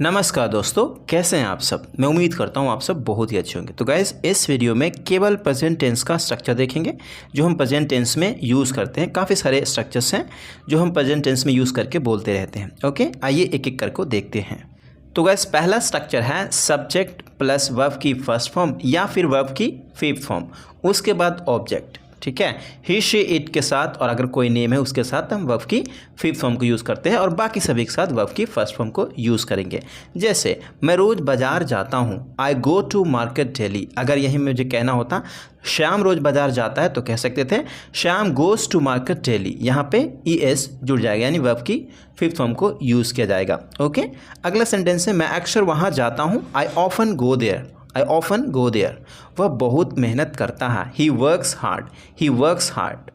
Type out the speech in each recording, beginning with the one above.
नमस्कार दोस्तों, कैसे हैं आप सब। मैं उम्मीद करता हूं आप सब बहुत ही अच्छे होंगे। तो गाइस, इस वीडियो में केवल प्रेजेंट टेंस का स्ट्रक्चर देखेंगे जो हम प्रेजेंट टेंस में यूज़ करते हैं। काफ़ी सारे स्ट्रक्चर्स हैं जो हम प्रेजेंट टेंस में यूज़ करके बोलते रहते हैं। ओके, आइए एक एक करके देखते हैं। तो गाइस, पहला स्ट्रक्चर है सब्जेक्ट प्लस वर्ब की फर्स्ट फॉर्म या फिर वर्ब की फिफ्थ फॉर्म, उसके बाद ऑब्जेक्ट। ठीक है, ही शी इट के साथ, और अगर कोई नेम है उसके साथ हम वर्ब की फिफ्थ फॉर्म को यूज़ करते हैं और बाकी सभी के साथ वर्ब की फर्स्ट फॉर्म को यूज़ करेंगे। जैसे मैं रोज़ बाज़ार जाता हूँ, आई गो टू मार्केट डेली। अगर यही मुझे कहना होता श्याम रोज़ बाज़ार जाता है तो कह सकते थे Shyam goes to market daily. यहाँ पे ES जुड़ जाएगा, यानी वर्ब की फिफ्थ फॉर्म को यूज़ किया जाएगा। ओके, अगला सेंटेंस है मैं अक्सर वहाँ जाता हूँ, I often go there. I often go there, वह बहुत मेहनत करता है, he works hard. He works hard.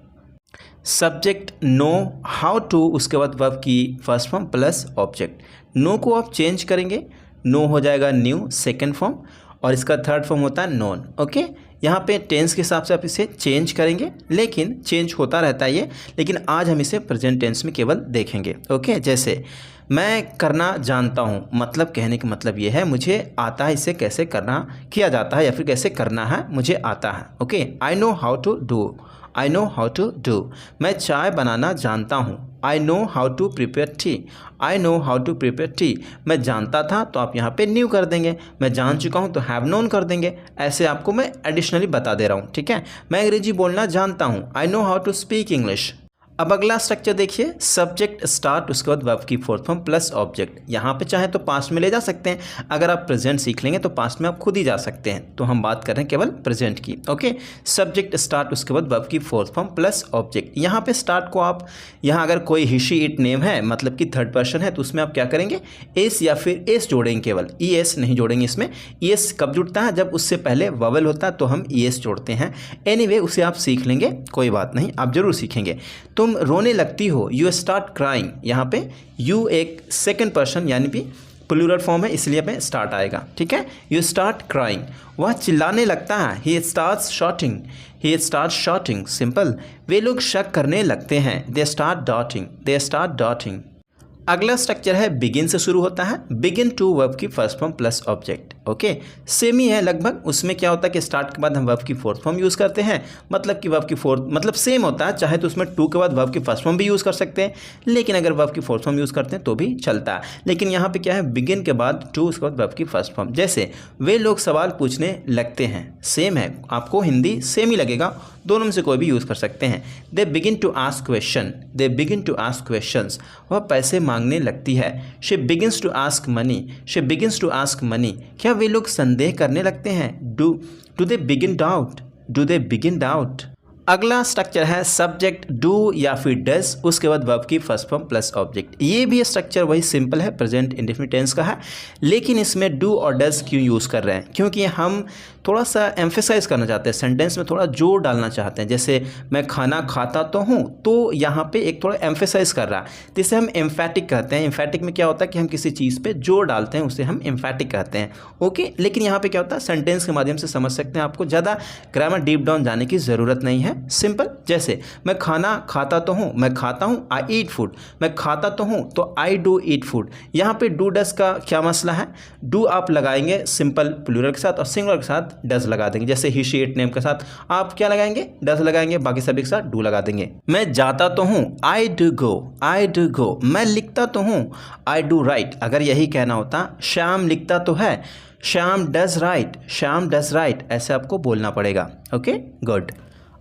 Subject know, how to, उसके बाद वर्ब की first form plus object. Know को आप चेंज करेंगे, नो हो जाएगा न्यू सेकेंड फॉर्म, और इसका थर्ड फॉर्म होता है नॉन। ओके, यहाँ पे टेंस के हिसाब से आप इसे चेंज करेंगे, लेकिन चेंज होता रहता है ये, लेकिन आज हम इसे प्रेजेंट टेंस में केवल देखेंगे। ओके, जैसे मैं करना जानता हूँ, मतलब कहने का मतलब ये है मुझे आता है इसे कैसे करना किया जाता है या फिर कैसे करना है मुझे आता है। Okay, I know how to do. I know how to do. मैं चाय बनाना जानता हूँ, I know how to prepare tea. I know how to prepare tea. मैं जानता था तो आप यहाँ पे न्यू कर देंगे, मैं जान चुका हूँ तो हैव नोन कर देंगे। ऐसे आपको मैं एडिशनली बता दे रहा हूँ। ठीक है, मैं अंग्रेजी बोलना जानता हूँ, I know how to speak English. अब अगला स्ट्रक्चर देखिए, सब्जेक्ट स्टार्ट, उसके बाद वर्ब की फोर्थ फॉर्म प्लस ऑब्जेक्ट। यहाँ पे चाहे तो पास्ट में ले जा सकते हैं, अगर आप प्रेजेंट सीख लेंगे तो पास्ट में आप खुद ही जा सकते हैं, तो हम बात कर रहे हैं केवल प्रेजेंट की। ओके, सब्जेक्ट स्टार्ट, उसके बाद वर्ब की फोर्थ फॉर्म प्लस ऑब्जेक्ट। यहाँ पे स्टार्ट को आप, यहाँ अगर कोई ही शी इट नेम है, मतलब कि थर्ड पर्सन है, तो उसमें आप क्या करेंगे, एस या फिर एस जोड़ेंगे, केवल ES नहीं जोड़ेंगे। इसमें ES कब जुड़ता है, जब उससे पहले वॉवेल होता है तो हम ES जोड़ते हैं। एनीवे, उसे आप सीख लेंगे, कोई बात नहीं, आप जरूर सीखेंगे। तुम रोने लगती हो, यू स्टार्ट क्राइंग। यहाँ पे यू एक सेकंड पर्सन यानी कि प्लूरल फॉर्म है, इसलिए पे स्टार्ट आएगा। ठीक है, यू स्टार्ट क्राइंग। वह चिल्लाने लगता है, he starts shouting. He start shouting. Simple. वे लोग शक करने लगते हैं, they start doubting. They start doubting. अगला स्ट्रक्चर है बिगिन से शुरू होता है, बिगिन टू वर्ब की first form plus object. Okay, same ही है लगभग। उसमें क्या होता है कि स्टार्ट के बाद हम वर्ब की फोर्थ फॉर्म यूज़ करते हैं, मतलब कि वर्ब की फोर्थ मतलब सेम होता है, चाहे तो उसमें टू के बाद वर्ब की फर्स्ट फॉर्म भी यूज़ कर सकते हैं, लेकिन अगर वर्ब की फोर्थ फॉर्म यूज़ करते हैं तो भी चलता है। लेकिन यहाँ पे क्या है, बिगिन के बाद टू, उसके बाद वर्ब की फर्स्ट फॉर्म। जैसे वे लोग सवाल पूछने लगते हैं, सेम है, आपको हिंदी सेम ही लगेगा, दोनों में से कोई भी यूज़ कर सकते हैं। They begin to ask question. They begin to ask questions. वह पैसे मांगने लगती है, she begins to ask money. She begins to ask money. क्या वे लोग संदेह करने लगते हैं, do they begin doubt. Do they begin doubt. अगला स्ट्रक्चर है सब्जेक्ट डू या फिर डज, उसके बाद वर्ब की फर्स्ट फॉर्म प्लस ऑब्जेक्ट। ये भी स्ट्रक्चर वही सिंपल है, प्रेजेंट इंडेफिनिट टेंस का है, लेकिन इसमें डू और डज क्यों यूज़ कर रहे हैं, क्योंकि हम थोड़ा सा एम्फेसाइज करना चाहते हैं, सेंटेंस में थोड़ा जोर डालना चाहते हैं। जैसे मैं खाना खाता तो हूँ, तो यहाँ पे एक थोड़ा एम्फेसाइज कर रहा है, तो इसे हम एम्फैटिक कहते हैं। एम्फैटिक में क्या होता है कि हम किसी चीज़ पे जोर डालते हैं, उसे हम एम्फैटिक कहते हैं। ओके, लेकिन यहाँ पे क्या होता है, सेंटेंस के माध्यम से समझ सकते हैं, आपको ज़्यादा ग्रामर डीप डाउन जाने की ज़रूरत नहीं है। सिंपल, जैसे मैं खाना खाता तो हूँ, मैं खाता हूँ, आई ईट फूड। मैं खाता तो हूँ तो आई डू ईट फूड। यहाँ पे डू डज का क्या मसला है, डू आप लगाएंगे सिंपल प्लूरल के साथ और सिंगुलर के साथ डज लगा देंगे। जैसे ही शी इट नेम के साथ आप क्या लगाएंगे, डज लगाएंगे, बाकी सभी के साथ डू लगा देंगे। मैं जाता तो हूँ, I do go. I do go. मैं लिखता तो हूँ, आई डू राइट। अगर यही कहना होता श्याम लिखता तो है, Shyam does write. Shyam does write, ऐसे आपको बोलना पड़ेगा। Okay, good.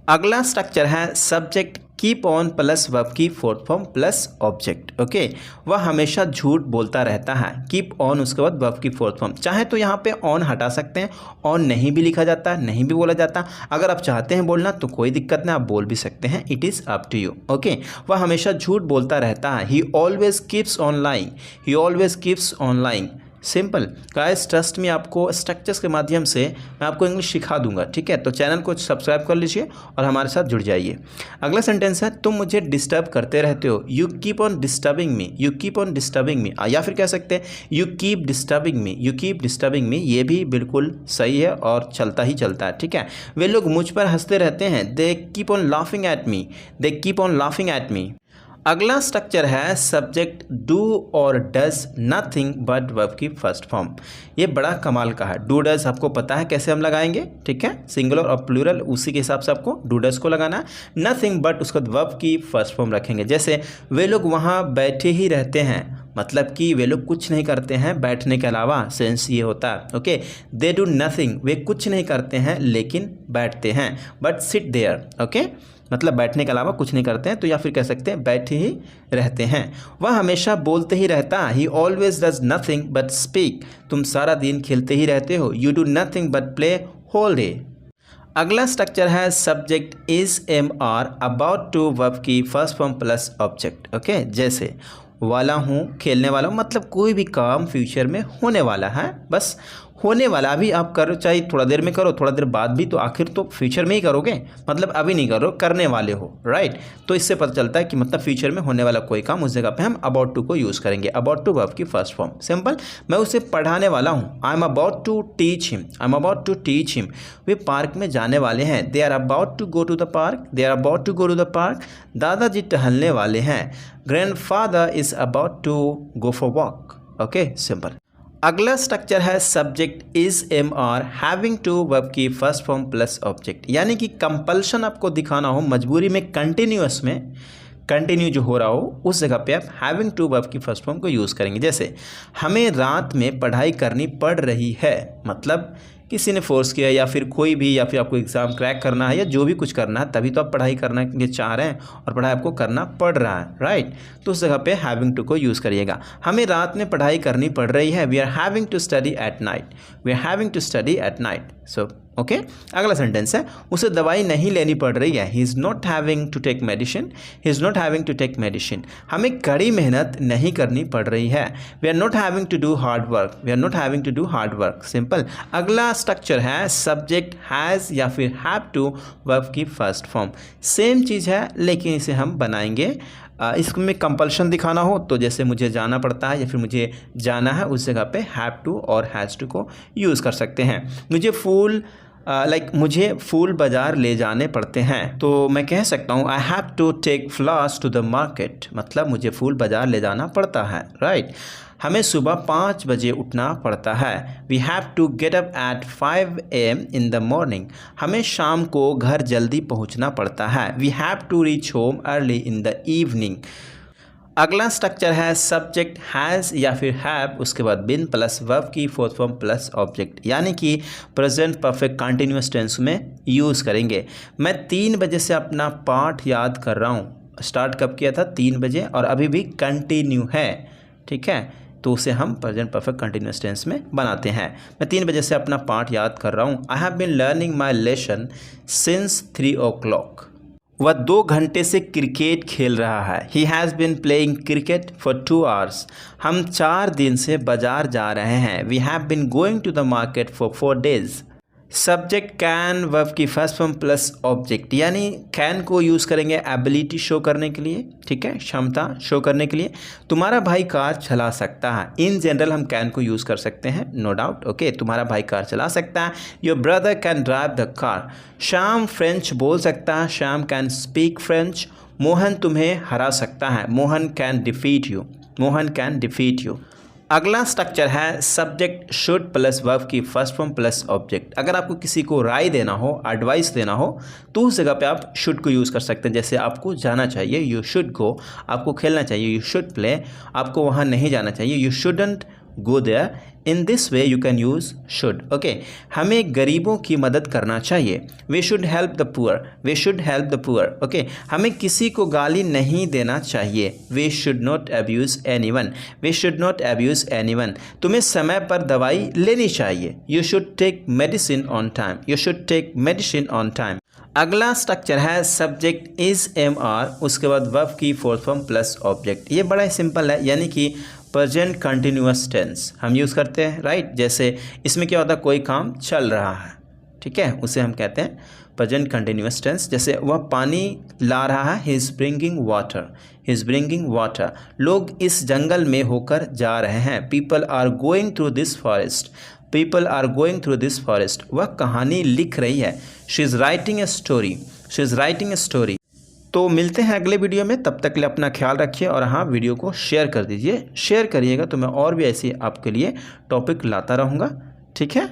अगला स्ट्रक्चर है subject keep on plus verb की fourth form plus object. Okay, वह हमेशा झूठ बोलता रहता है, कीप ऑन, उसके बाद वर्ब की फोर्थ फॉर्म। चाहे तो यहाँ पे ऑन हटा सकते हैं, ऑन नहीं भी लिखा जाता, नहीं भी बोला जाता। अगर आप चाहते हैं बोलना तो कोई दिक्कत नहीं, आप बोल भी सकते हैं, it is up to you. Okay, वह हमेशा झूठ बोलता रहता है, he always keeps on lying. He always keeps on lying. Simple. Guys, trust में आपको स्ट्रक्चर्स के माध्यम से मैं आपको इंग्लिश सिखा दूंगा। ठीक है, तो चैनल को सब्सक्राइब कर लीजिए और हमारे साथ जुड़ जाइए। अगला सेंटेंस है तुम मुझे डिस्टर्ब करते रहते हो, you keep on disturbing me. You keep on disturbing me, या फिर कह सकते हैं you keep disturbing me. You keep disturbing me, ये भी बिल्कुल सही है और चलता ही चलता है। ठीक है, वे लोग मुझ पर हंसते रहते हैं, they keep on laughing at me. They keep on laughing at me. अगला स्ट्रक्चर है सब्जेक्ट डू और डज नथिंग बट वर्ब की फर्स्ट फॉर्म। ये बड़ा कमाल का है। डू डज आपको पता है कैसे हम लगाएंगे, ठीक है, सिंगुलर और प्लूरल उसी के हिसाब से आपको डू डज को लगाना है। नथिंग बट उसके बाद वर्ब की फर्स्ट फॉर्म रखेंगे। जैसे वे लोग वहाँ बैठे ही रहते हैं, मतलब कि वे लोग कुछ नहीं करते हैं बैठने के अलावा, सेंस ये होता है। ओके, दे डू नथिंग, वे कुछ नहीं करते हैं लेकिन बैठते हैं, बट सिट देयर। ओके, मतलब बैठने के अलावा कुछ नहीं करते हैं, तो या फिर कह सकते हैं बैठे ही रहते हैं। वह हमेशा बोलते ही रहता, he always does nothing but speak, तुम सारा दिन खेलते ही रहते हो, you do nothing but play whole day. अगला स्ट्रक्चर है subject is am are about to verb की first form plus object. Okay, जैसे वाला हूँ, खेलने वाला हूँ, मतलब कोई भी काम फ्यूचर में होने वाला है, बस होने वाला। अभी आप करो, चाहे थोड़ा देर में करो, थोड़ा देर बाद भी, तो आखिर तो फ्यूचर में ही करोगे, मतलब अभी नहीं करो, करने वाले हो, राइट। तो इससे पता चलता है कि मतलब फ्यूचर में होने वाला कोई काम, उस जगह पे हम अबाउट टू को यूज़ करेंगे। अबाउट टू वर्ब की फर्स्ट फॉर्म, सिंपल, मैं उसे पढ़ाने वाला हूँ, I am about to teach him, I am about to teach him, वे पार्क में जाने वाले हैं, they are about to go to the park, they are about to go to the park, दादाजी टहलने वाले हैं, grandfather is about to go for walk. Okay, simple. अगला स्ट्रक्चर है subject is am are having to verb की first form plus object, यानी कि compulsion आपको दिखाना हो, मजबूरी में, कंटिन्यूअस में, कंटिन्यू जो हो रहा हो, उस जगह पे आप हैविंग टू वर्ब की फर्स्ट फॉर्म को यूज़ करेंगे। जैसे हमें रात में पढ़ाई करनी पड़ रही है, मतलब किसी ने फोर्स किया, या फिर कोई भी, या फिर आपको एग्ज़ाम क्रैक करना है या जो भी कुछ करना है, तभी तो आप पढ़ाई करने के लिए चाह रहे हैं और पढ़ाई आपको करना पड़ रहा है, राइट। तो उस जगह पे हैविंग टू को यूज़ करिएगा। हमें रात में पढ़ाई करनी पड़ रही है, we are having to study at night, we are having to study at night. So okay, अगला सेंटेंस है उसे दवाई नहीं लेनी पड़ रही है, he is not having to take medicine, he is not having to take medicine. हमें कड़ी मेहनत नहीं करनी पड़ रही है, we are not having to do hard work, we are not having to do hard work, simple. अगला structure है सब्जेक्ट हैज़ या फिर हैव टू वर्ब की फर्स्ट फॉर्म। सेम चीज़ है लेकिन इसे हम बनाएंगे, इसमें कंपल्शन दिखाना हो, तो जैसे मुझे जाना पड़ता है या फिर मुझे जाना है, उस जगह पे हैव टू और हैज़ टू को यूज़ कर सकते हैं। मुझे मुझे फूल बाज़ार ले जाने पड़ते हैं, तो मैं कह सकता हूँ I have to take flowers to the market, मतलब मुझे फूल बाज़ार ले जाना पड़ता है, राइट। हमें सुबह 5 बजे उठना पड़ता है, we have to get up at 5 AM in the morning. हमें शाम को घर जल्दी पहुँचना पड़ता है, we have to reach home early in the evening. अगला स्ट्रक्चर है सब्जेक्ट हैज़ या फिर हैव, उसके बाद बिन प्लस वर्ब की फोर्थ फॉर्म प्लस ऑब्जेक्ट, यानी कि प्रेजेंट परफेक्ट कंटिन्यूअस टेंस में यूज़ करेंगे। मैं 3 बजे से अपना पाठ याद कर रहा हूँ, स्टार्ट कब किया था, 3 बजे, और अभी भी कंटिन्यू है, ठीक है, तो उसे हम प्रेजेंट परफेक्ट कंटिन्यूअस टेंस में बनाते हैं। मैं 3 बजे से अपना पाठ याद कर रहा हूँ, I have been learning my lesson since 3 o'clock। वह 2 घंटे से क्रिकेट खेल रहा है, he has been playing cricket for 2 hours। हम 4 दिन से बाजार जा रहे हैं, we have been going to the market for 4 days। Subject can verb की फर्स्ट फॉर्म प्लस ऑब्जेक्ट, यानी कैन को यूज़ करेंगे एबिलिटी शो करने के लिए, ठीक है, क्षमता शो करने के लिए। तुम्हारा भाई कार चला सकता है, इन जनरल हम कैन को यूज़ कर सकते हैं, नो डाउट। ओके, तुम्हारा भाई कार चला सकता है, your brother can drive the car. Shyam French बोल सकता है, Shyam can speak French. Mohan तुम्हें हरा सकता है, Mohan can defeat you, Mohan can defeat you. अगला स्ट्रक्चर है सब्जेक्ट शुड प्लस वर्ब की फर्स्ट फॉर्म प्लस ऑब्जेक्ट। अगर आपको किसी को राय देना हो, एडवाइस देना हो, तो उस जगह पे आप शुड को यूज़ कर सकते हैं। जैसे आपको जाना चाहिए, यू शुड गो, आपको खेलना चाहिए, यू शुड प्ले, आपको वहाँ नहीं जाना चाहिए, you shouldn't go there. In this way you can use should. Okay, हमें गरीबों की मदद करना चाहिए, we should help the poor, we should help the poor. Okay, हमें किसी को गाली नहीं देना चाहिए, we should not abuse anyone, we should not abuse anyone. तुम्हें समय पर दवाई लेनी चाहिए, you should take medicine on time, you should take medicine on time. अगला स्ट्रक्चर है सब्जेक्ट इज़ एम आर, उसके बाद वर्ब की फोर्थ फॉर्म प्लस ऑब्जेक्ट। ये बड़ा ही सिंपल है, यानी कि प्रेजेंट कंटिन्यूअस टेंस हम यूज़ करते हैं, राइट। जैसे इसमें क्या होता है, कोई काम चल रहा है, ठीक है, उसे हम कहते हैं प्रेजेंट कंटिन्यूअस टेंस। जैसे वह पानी ला रहा है, he is bringing water, he is bringing water. लोग इस जंगल में होकर जा रहे हैं, people are going through this forest, people are going through this forest. वह कहानी लिख रही है, she is writing a story, she is writing a story. तो मिलते हैं अगले वीडियो में, तब तक के लिए अपना ख्याल रखिए और हाँ वीडियो को शेयर कर दीजिए। शेयर करिएगा तो मैं और भी ऐसी आपके लिए टॉपिक लाता रहूँगा। ठीक है।